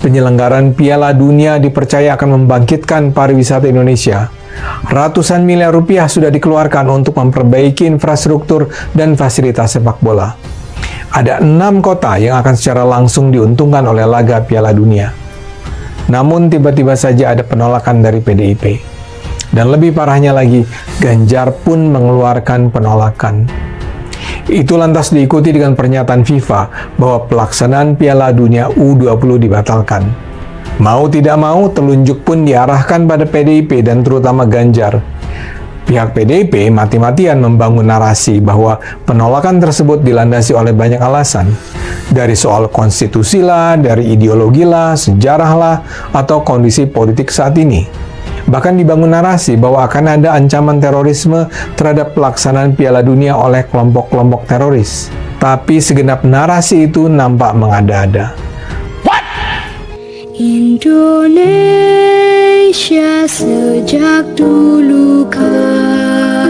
Penyelenggaraan Piala Dunia dipercaya akan membangkitkan pariwisata Indonesia. Ratusan miliar rupiah sudah dikeluarkan untuk memperbaiki infrastruktur dan fasilitas sepak bola. Ada 6 kota yang akan secara langsung diuntungkan oleh laga Piala Dunia. Namun tiba-tiba saja ada penolakan dari PDIP. Dan lebih parahnya lagi, Ganjar pun mengeluarkan penolakan. Itu lantas diikuti dengan pernyataan FIFA bahwa pelaksanaan Piala Dunia U20 dibatalkan. Mau tidak mau, telunjuk pun diarahkan pada PDIP dan terutama Ganjar. Pihak PDIP mati-matian membangun narasi bahwa penolakan tersebut dilandasi oleh banyak alasan. Dari soal konstitusi lah, dari ideologi lah, sejarah lah, atau kondisi politik saat ini. Bahkan dibangun narasi bahwa akan ada ancaman terorisme terhadap pelaksanaan Piala Dunia oleh kelompok-kelompok teroris. Tapi segenap narasi itu nampak mengada-ada. Indonesia sejak dulu kala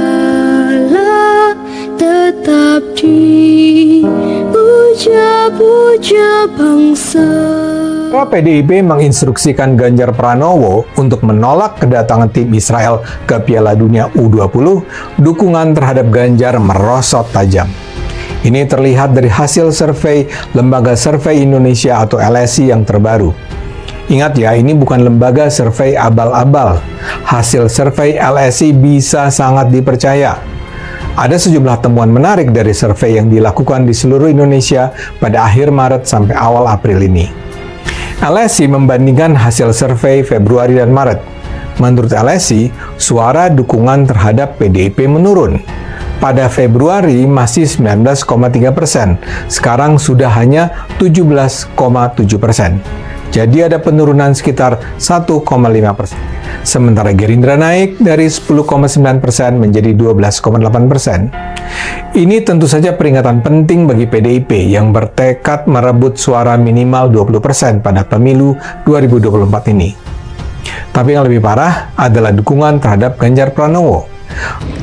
tetap dipuja-puja bangsa. PDIP menginstruksikan Ganjar Pranowo untuk menolak kedatangan tim Israel ke Piala Dunia U20, dukungan terhadap Ganjar merosot tajam. Ini terlihat dari hasil survei Lembaga Survei Indonesia atau LSI yang terbaru. Ingat ya, ini bukan lembaga survei abal-abal. Hasil survei LSI bisa sangat dipercaya. Ada sejumlah temuan menarik dari survei yang dilakukan di seluruh Indonesia pada akhir Maret sampai awal April ini. LSI membandingkan hasil survei Februari dan Maret. Menurut LSI, suara dukungan terhadap PDIP menurun. Pada Februari masih 19,3%, sekarang sudah hanya 17,7%. Jadi ada penurunan sekitar 1,5%. Sementara Gerindra naik dari 10,9% menjadi 12,8%. Ini tentu saja peringatan penting bagi PDIP yang bertekad merebut suara minimal 20% pada pemilu 2024 ini. Tapi yang lebih parah adalah dukungan terhadap Ganjar Pranowo.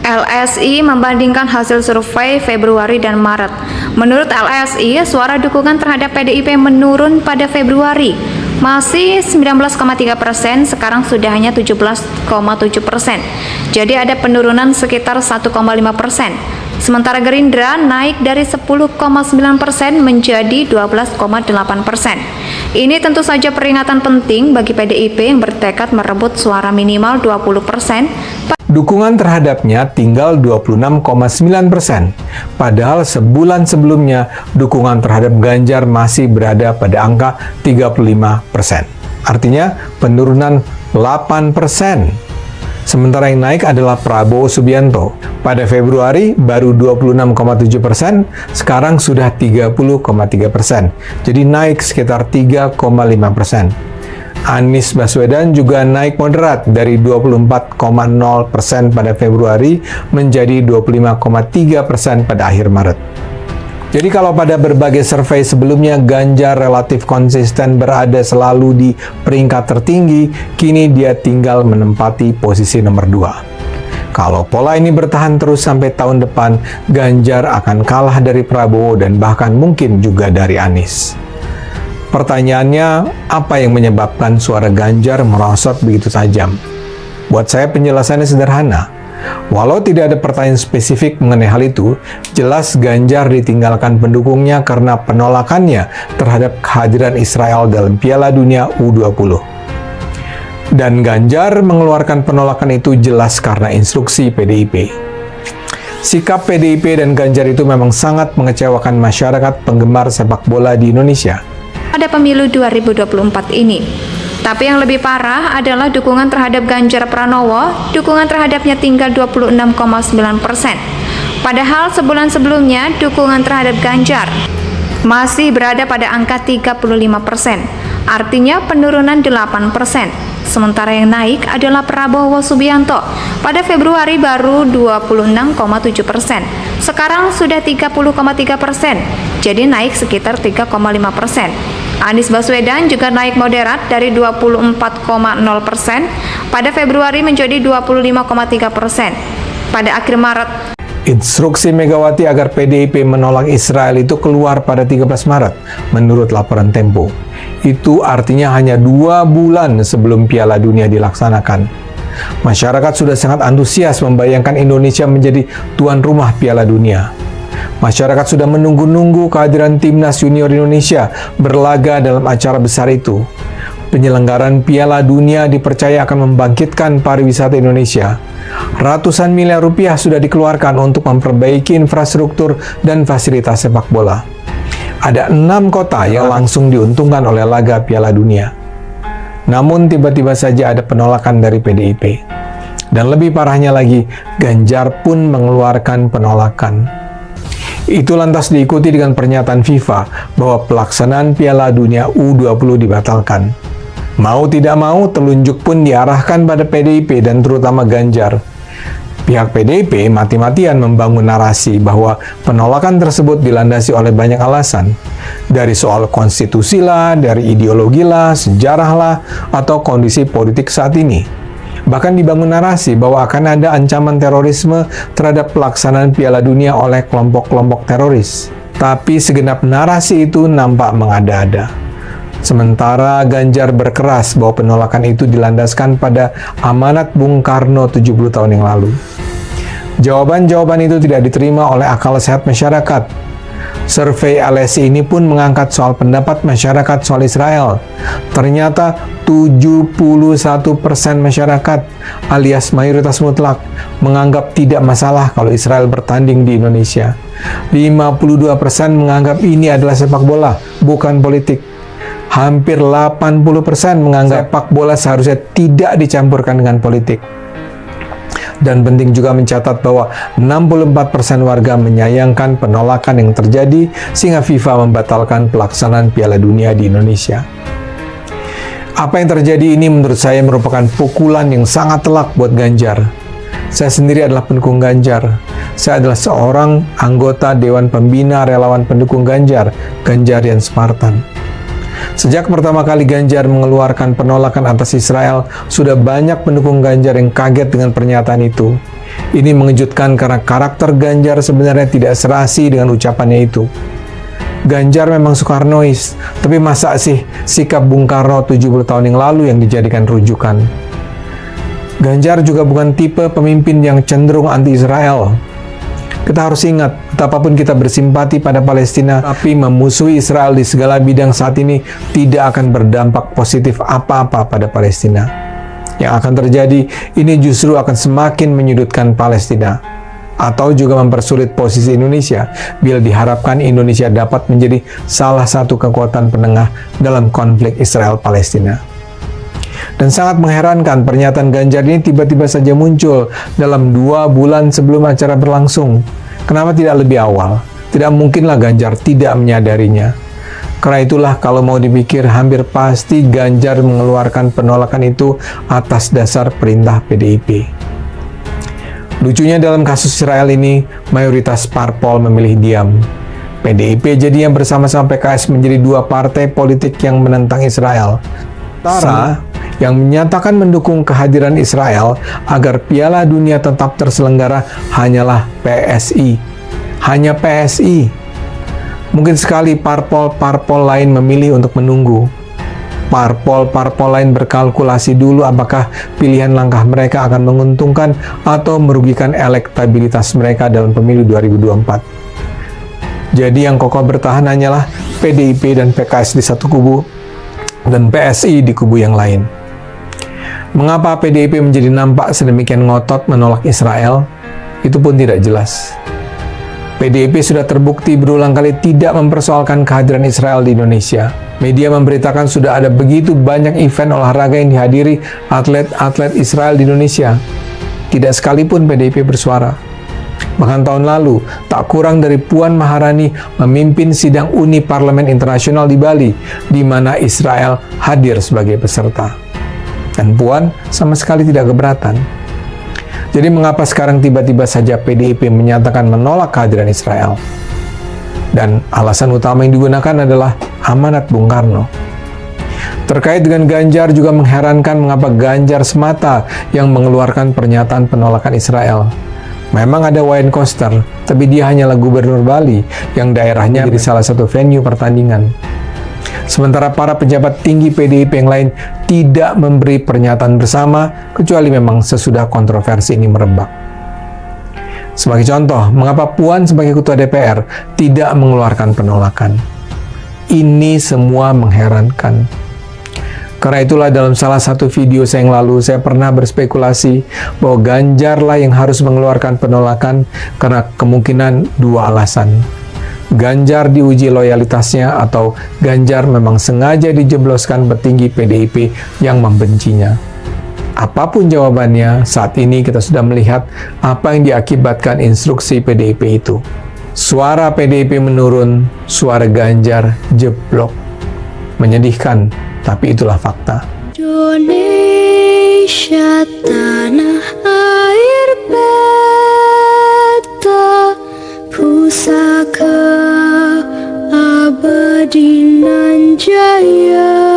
LSI membandingkan hasil survei Februari dan Maret. Menurut LSI, suara dukungan terhadap PDIP menurun pada Februari. Masih 19,3%, sekarang sudah hanya 17,7%. Jadi ada penurunan sekitar 1,5%. Sementara Gerindra naik dari 10,9% menjadi 12,8%. Ini tentu saja peringatan penting bagi PDIP yang bertekad merebut suara minimal 20%. Dukungan terhadapnya tinggal 26,9%. Padahal sebulan sebelumnya, dukungan terhadap Ganjar masih berada pada angka 35%. Artinya penurunan 8%. Sementara yang naik adalah Prabowo Subianto. Pada Februari baru 26,7%, sekarang sudah 30,3%. Jadi naik sekitar 3,5%. Anies Baswedan juga naik moderat dari 24,0% pada Februari menjadi 25,3% pada akhir Maret. Jadi kalau pada berbagai survei sebelumnya Ganjar relatif konsisten berada selalu di peringkat tertinggi, kini dia tinggal menempati posisi nomor 2. Kalau pola ini bertahan terus sampai tahun depan, Ganjar akan kalah dari Prabowo dan bahkan mungkin juga dari Anies. Pertanyaannya, apa yang menyebabkan suara Ganjar merosot begitu tajam? Buat saya penjelasannya sederhana. Walau tidak ada pertanyaan spesifik mengenai hal itu, jelas Ganjar ditinggalkan pendukungnya karena penolakannya terhadap kehadiran Israel dalam Piala Dunia U20. Dan Ganjar mengeluarkan penolakan itu jelas karena instruksi PDIP. Sikap PDIP dan Ganjar itu memang sangat mengecewakan masyarakat penggemar sepak bola di Indonesia pada pemilu 2024 ini. Tapi yang lebih parah adalah dukungan terhadap Ganjar Pranowo, dukungan terhadapnya tinggal 26,9%. Padahal sebulan sebelumnya dukungan terhadap Ganjar masih berada pada angka 35%, artinya penurunan 8%. Sementara yang naik adalah Prabowo Subianto. Pada Februari baru 26,7%. Sekarang sudah 30,3%. Jadi naik sekitar 3,5%. Anies Baswedan juga naik moderat dari 24,0% pada Februari menjadi 25,3%. Pada akhir Maret Instruksi Megawati agar PDIP menolak Israel itu keluar pada 13 Maret, menurut laporan Tempo. Itu artinya hanya 2 bulan sebelum Piala Dunia dilaksanakan. Masyarakat sudah sangat antusias membayangkan Indonesia menjadi tuan rumah Piala Dunia. Masyarakat sudah menunggu-nunggu kehadiran Timnas Junior Indonesia berlaga dalam acara besar itu. Penyelenggaraan Piala Dunia dipercaya akan membangkitkan pariwisata Indonesia. Ratusan miliar rupiah sudah dikeluarkan untuk memperbaiki infrastruktur dan fasilitas sepak bola. Ada 6 kota yang langsung diuntungkan oleh laga Piala Dunia. Namun tiba-tiba saja ada penolakan dari PDIP. Dan lebih parahnya lagi, Ganjar pun mengeluarkan penolakan. Itu lantas diikuti dengan pernyataan FIFA bahwa pelaksanaan Piala Dunia U20 dibatalkan. Mau tidak mau, telunjuk pun diarahkan pada PDIP dan terutama Ganjar. Pihak PDIP mati-matian membangun narasi bahwa penolakan tersebut dilandasi oleh banyak alasan. Dari soal konstitusi lah, dari ideologi lah, sejarah lah, atau kondisi politik saat ini. Bahkan dibangun narasi bahwa akan ada ancaman terorisme terhadap pelaksanaan Piala Dunia oleh kelompok-kelompok teroris. Tapi segenap narasi itu nampak mengada-ada. Sementara Ganjar berkeras bahwa penolakan itu dilandaskan pada amanat Bung Karno 70 tahun yang lalu. Jawaban-jawaban itu tidak diterima oleh akal sehat masyarakat. Survei LSI ini pun mengangkat soal pendapat masyarakat soal Israel. Ternyata 71% masyarakat alias mayoritas mutlak menganggap tidak masalah kalau Israel bertanding di Indonesia. 52% menganggap ini adalah sepak bola, bukan politik. Hampir 80% menganggap sepak bola seharusnya tidak dicampurkan dengan politik. Dan penting juga mencatat bahwa 64% warga menyayangkan penolakan yang terjadi sehingga FIFA membatalkan pelaksanaan Piala Dunia di Indonesia. Apa yang terjadi ini menurut saya merupakan pukulan yang sangat telak buat Ganjar. Saya sendiri adalah pendukung Ganjar. Saya adalah seorang anggota Dewan Pembina Relawan Pendukung Ganjar, Ganjarian Spartan. Sejak pertama kali Ganjar mengeluarkan penolakan atas Israel, sudah banyak pendukung Ganjar yang kaget dengan pernyataan itu. Ini mengejutkan karena karakter Ganjar sebenarnya tidak serasi dengan ucapannya itu. Ganjar memang Soekarnois, tapi masa sih sikap Bung Karno 70 tahun yang lalu yang dijadikan rujukan? Ganjar juga bukan tipe pemimpin yang cenderung anti-Israel. Kita harus ingat, betapapun kita bersimpati pada Palestina, tapi memusuhi Israel di segala bidang saat ini tidak akan berdampak positif apa-apa pada Palestina. Yang akan terjadi, ini justru akan semakin menyudutkan Palestina, atau juga mempersulit posisi Indonesia, bila diharapkan Indonesia dapat menjadi salah satu kekuatan penengah dalam konflik Israel-Palestina. Dan sangat mengherankan pernyataan Ganjar ini tiba-tiba saja muncul dalam 2 bulan sebelum acara berlangsung. Kenapa tidak lebih awal? Tidak mungkinlah Ganjar tidak menyadarinya. Karena itulah kalau mau dipikir hampir pasti Ganjar mengeluarkan penolakan itu atas dasar perintah PDIP. Lucunya dalam kasus Israel ini, mayoritas parpol memilih diam. PDIP jadinya bersama-sama PKS menjadi 2 partai politik yang menentang Israel. Sementara yang menyatakan mendukung kehadiran Israel agar Piala Dunia tetap terselenggara hanyalah PSI. Hanya PSI. Mungkin sekali parpol-parpol lain memilih untuk menunggu. Parpol-parpol lain berkalkulasi dulu apakah pilihan langkah mereka akan menguntungkan atau merugikan elektabilitas mereka dalam pemilu 2024. Jadi yang kokoh bertahan hanyalah PDIP dan PKS di satu kubu dan PSI di kubu yang lain. Mengapa PDIP menjadi nampak sedemikian ngotot menolak Israel? Itu pun tidak jelas. PDIP sudah terbukti berulang kali tidak mempersoalkan kehadiran Israel di Indonesia. Media memberitakan sudah ada begitu banyak event olahraga yang dihadiri atlet-atlet Israel di Indonesia. Tidak sekalipun PDIP bersuara. Bahkan tahun lalu, tak kurang dari Puan Maharani memimpin sidang Uni Parlemen Internasional di Bali, di mana Israel hadir sebagai peserta. Dan Puan sama sekali tidak keberatan. Jadi mengapa sekarang tiba-tiba saja PDIP menyatakan menolak kehadiran Israel? Dan alasan utama yang digunakan adalah amanat Bung Karno. Terkait dengan Ganjar juga mengherankan mengapa Ganjar semata yang mengeluarkan pernyataan penolakan Israel. Memang ada Wayan Koster, tapi dia hanyalah gubernur Bali yang daerahnya jadi salah satu venue pertandingan. Sementara para pejabat tinggi PDIP yang lain tidak memberi pernyataan bersama, kecuali memang sesudah kontroversi ini merebak. Sebagai contoh, mengapa Puan sebagai Ketua DPR tidak mengeluarkan penolakan? Ini semua mengherankan. Karena itulah dalam salah satu video saya yang lalu, saya pernah berspekulasi bahwa Ganjar lah yang harus mengeluarkan penolakan karena kemungkinan dua alasan. Ganjar diuji loyalitasnya atau Ganjar memang sengaja dijebloskan petinggi PDIP yang membencinya. Apapun jawabannya, saat ini kita sudah melihat apa yang diakibatkan instruksi PDIP itu. Suara PDIP menurun, suara Ganjar jeblok. Menyedihkan, tapi itulah fakta. Indonesia tanah air beta, pusaka abadi nan jaya.